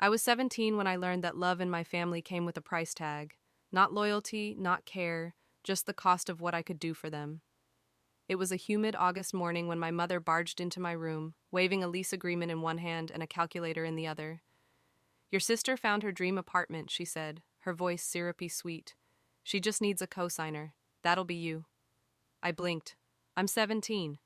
I was 17 when I learned that love in my family came with a price tag. Not loyalty, not care, just the cost of what I could do for them. It was a humid August morning when my mother barged into my room, waving a lease agreement in one hand and a calculator in the other. "Your sister found her dream apartment," she said, her voice syrupy sweet. "She just needs a cosigner. That'll be you." I blinked. "I'm 17.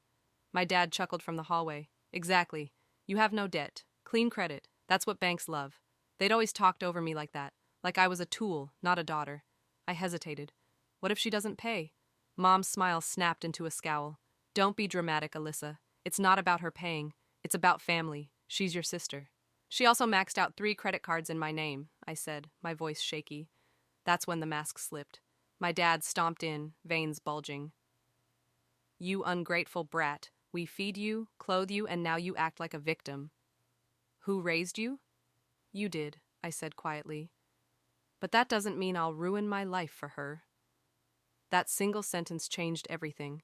My dad chuckled from the hallway. "Exactly. You have no debt. Clean credit. That's what banks love." They'd always talked over me like that, like I was a tool, not a daughter. I hesitated. What if she doesn't pay? Mom's smile snapped into a scowl. "Don't be dramatic, Alyssa. It's not about her paying. It's about family. She's your sister." "She also maxed out 3 credit cards in my name," I said, my voice shaky. That's when the mask slipped. My dad stomped in, veins bulging. "You ungrateful brat. We feed you, clothe you, and now you act like a victim." "Who raised you?" "You did," I said quietly. "But that doesn't mean I'll ruin my life for her." That single sentence changed everything.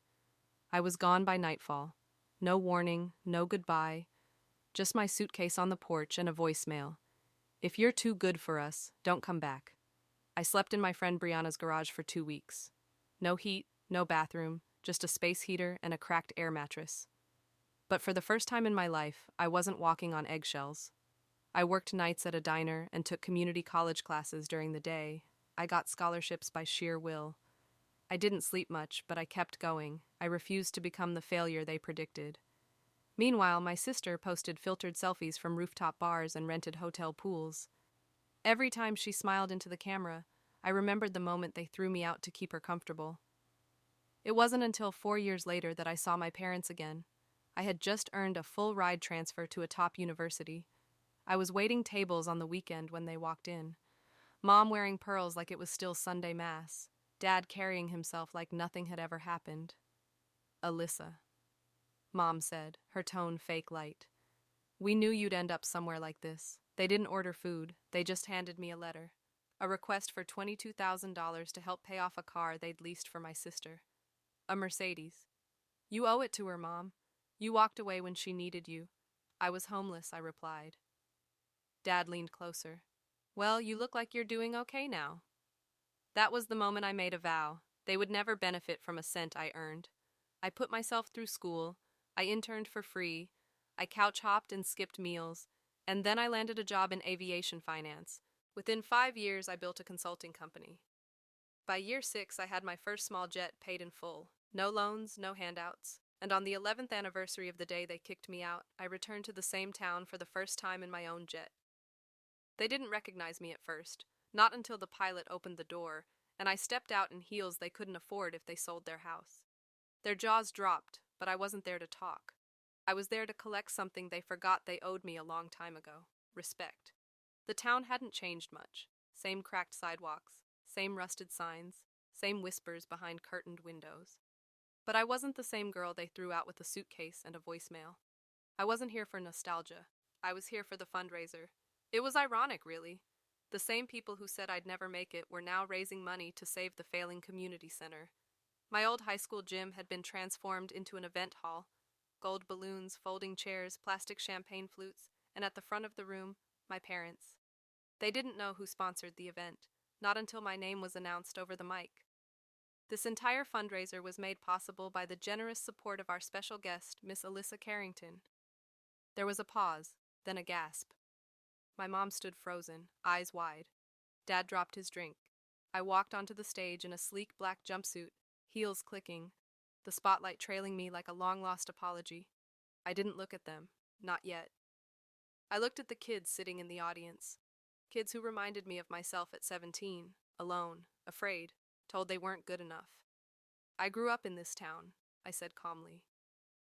I was gone by nightfall. No warning, no goodbye, just my suitcase on the porch and a voicemail. "If you're too good for us, don't come back." I slept in my friend Brianna's garage for 2 weeks. No heat, no bathroom, just a space heater and a cracked air mattress. But for the first time in my life, I wasn't walking on eggshells. I worked nights at a diner and took community college classes during the day. I got scholarships by sheer will. I didn't sleep much, but I kept going. I refused to become the failure they predicted. Meanwhile, my sister posted filtered selfies from rooftop bars and rented hotel pools. Every time she smiled into the camera, I remembered the moment they threw me out to keep her comfortable. It wasn't until 4 years later that I saw my parents again. I had just earned a full ride transfer to a top university. I was waiting tables on the weekend when they walked in. Mom wearing pearls like it was still Sunday Mass. Dad carrying himself like nothing had ever happened. "Alyssa," Mom said, her tone fake light. "We knew you'd end up somewhere like this." They didn't order food, they just handed me a letter. A request for $22,000 to help pay off a car they'd leased for my sister. A Mercedes. "You owe it to her, Mom. You walked away when she needed you." "I was homeless," I replied. Dad leaned closer. "Well, you look like you're doing okay now." That was the moment I made a vow. They would never benefit from a cent I earned. I put myself through school. I interned for free. I couch hopped and skipped meals. And then I landed a job in aviation finance. Within 5 years, I built a consulting company. By year 6, I had my first small jet paid in full. No loans, no handouts. And on the 11th anniversary of the day they kicked me out, I returned to the same town for the first time in my own jet. They didn't recognize me at first, not until the pilot opened the door, and I stepped out in heels they couldn't afford if they sold their house. Their jaws dropped, but I wasn't there to talk. I was there to collect something they forgot they owed me a long time ago: respect. The town hadn't changed much. Same cracked sidewalks, same rusted signs, same whispers behind curtained windows. But I wasn't the same girl they threw out with a suitcase and a voicemail. I wasn't here for nostalgia. I was here for the fundraiser. It was ironic, really. The same people who said I'd never make it were now raising money to save the failing community center. My old high school gym had been transformed into an event hall. Gold balloons, folding chairs, plastic champagne flutes, and at the front of the room, my parents. They didn't know who sponsored the event, not until my name was announced over the mic. This entire fundraiser was made possible by the generous support of our special guest, Miss Alyssa Carrington. There was a pause, then a gasp. My mom stood frozen, eyes wide. Dad dropped his drink. I walked onto the stage in a sleek black jumpsuit, heels clicking, the spotlight trailing me like a long-lost apology. I didn't look at them, not yet. I looked at the kids sitting in the audience. Kids who reminded me of myself at 17, alone, afraid, told they weren't good enough. "I grew up in this town," I said calmly.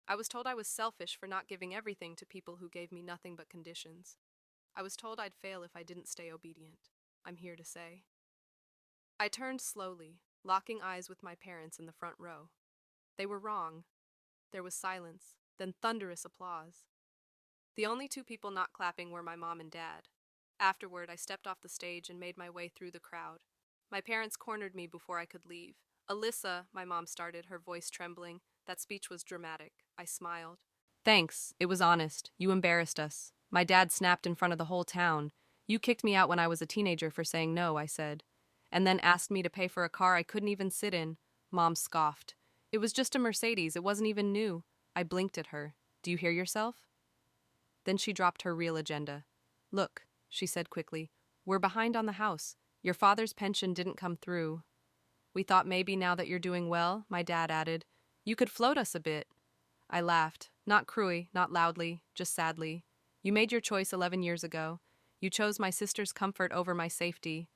"I was told I was selfish for not giving everything to people who gave me nothing but conditions. I was told I'd fail if I didn't stay obedient. I'm here to say." I turned slowly, locking eyes with my parents in the front row. They were wrong. There was silence, then thunderous applause. The only 2 people not clapping were my mom and dad. Afterward, I stepped off the stage and made my way through the crowd. My parents cornered me before I could leave. "Alyssa," my mom started, her voice trembling. That speech was dramatic. I smiled. "Thanks. It was honest. You embarrassed us." My dad snapped in front of the whole town. You kicked me out when I was a teenager for saying no, I said, and then asked me to pay for a car I couldn't even sit in. Mom scoffed. It was just a Mercedes, it wasn't even new. I blinked at her. Do you hear yourself? Then she dropped her real agenda. Look, she said quickly, we're behind on the house. Your father's pension didn't come through. We thought maybe now that you're doing well, my dad added, you could float us a bit. I laughed, not cruelly, not loudly, just sadly. You made your choice 11 years ago. You chose my sister's comfort over my safety.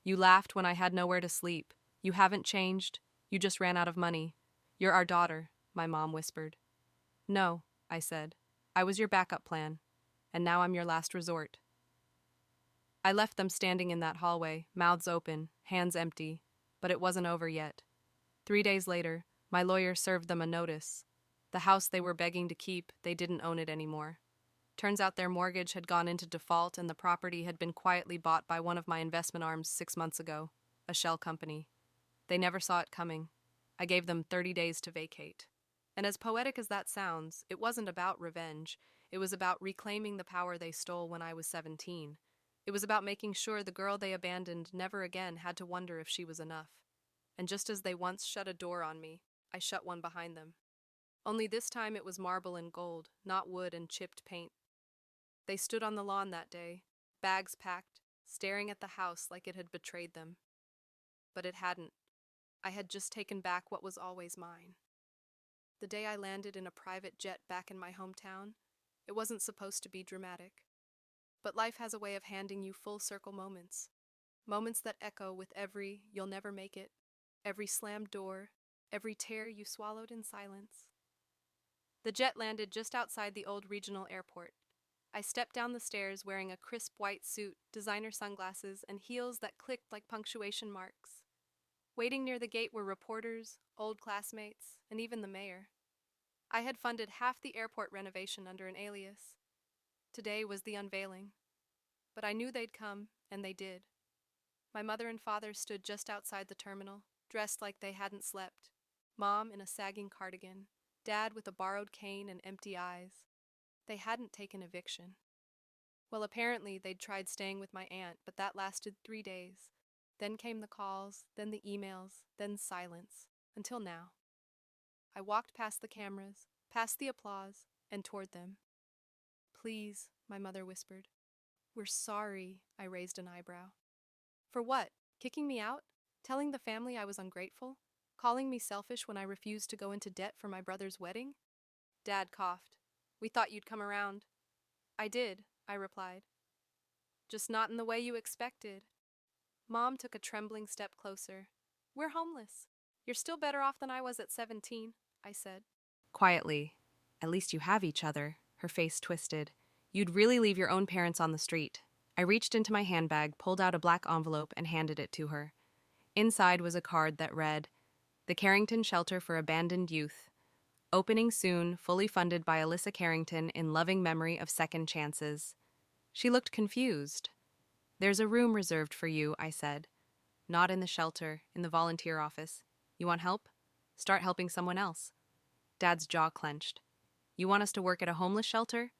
You laughed when I had nowhere to sleep. You haven't changed. You just ran out of money. You're our daughter, my mom whispered. No, I said. I was your backup plan, and now I'm your last resort. I left them standing in that hallway, mouths open, hands empty, but it wasn't over yet. 3 days later, my lawyer served them a notice. The house they were begging to keep, they didn't own it anymore. Turns out their mortgage had gone into default and the property had been quietly bought by one of my investment arms 6 months ago, a shell company. They never saw it coming. I gave them 30 days to vacate. And as poetic as that sounds, it wasn't about revenge. It was about reclaiming the power they stole when I was 17. It was about making sure the girl they abandoned never again had to wonder if she was enough. And just as they once shut a door on me, I shut one behind them. Only this time it was marble and gold, not wood and chipped paint. They stood on the lawn that day, bags packed, staring at the house like it had betrayed them. But it hadn't. I had just taken back what was always mine. The day I landed in a private jet back in my hometown, it wasn't supposed to be dramatic. But life has a way of handing you full circle moments. Moments that echo with every "you'll never make it," every slammed door, every tear you swallowed in silence. The jet landed just outside the old regional airport. I stepped down the stairs wearing a crisp white suit, designer sunglasses, and heels that clicked like punctuation marks. Waiting near the gate were reporters, old classmates, and even the mayor. I had funded half the airport renovation under an alias. Today was the unveiling. But I knew they'd come, and they did. My mother and father stood just outside the terminal, dressed like they hadn't slept. Mom in a sagging cardigan, Dad with a borrowed cane and empty eyes. They hadn't taken eviction. Well, apparently they'd tried staying with my aunt, but that lasted 3 days. Then came the calls, then the emails, then silence, until now. I walked past the cameras, past the applause, and toward them. Please, my mother whispered. We're sorry, I raised an eyebrow. For what? Kicking me out? Telling the family I was ungrateful? Calling me selfish when I refused to go into debt for my brother's wedding? Dad coughed. We thought you'd come around. I did, I replied. Just not in the way you expected. Mom took a trembling step closer. We're homeless. You're still better off than I was at 17, I said. Quietly. At least you have each other, her face twisted. You'd really leave your own parents on the street. I reached into my handbag, pulled out a black envelope, and handed it to her. Inside was a card that read, The Carrington Shelter for Abandoned Youth. Opening soon, fully funded by Alyssa Carrington in loving memory of second chances. She looked confused. There's a room reserved for you, I said. Not in the shelter, in the volunteer office. You want help? Start helping someone else. Dad's jaw clenched. You want us to work at a homeless shelter?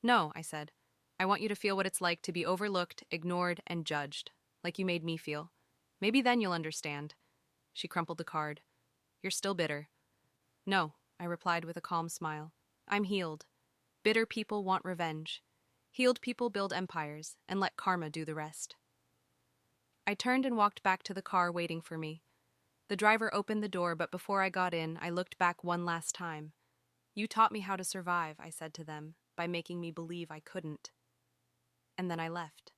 No, I said. I want you to feel what it's like to be overlooked, ignored, and judged, like you made me feel. Maybe then you'll understand. She crumpled the card. You're still bitter. No, I replied with a calm smile. I'm healed. Bitter people want revenge. Healed people build empires and let karma do the rest. I turned and walked back to the car waiting for me. The driver opened the door, but before I got in, I looked back one last time. You taught me how to survive, I said to them, by making me believe I couldn't. And then I left.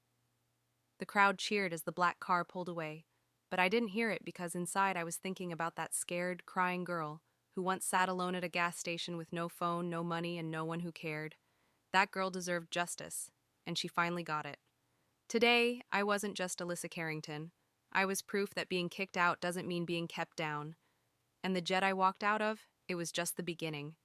The crowd cheered as the black car pulled away, but I didn't hear it because inside I was thinking about that scared, crying girl who once sat alone at a gas station with no phone, no money, and no one who cared. That girl deserved justice, and she finally got it. Today, I wasn't just Alyssa Carrington. I was proof that being kicked out doesn't mean being kept down. And the jet I walked out of, it was just the beginning.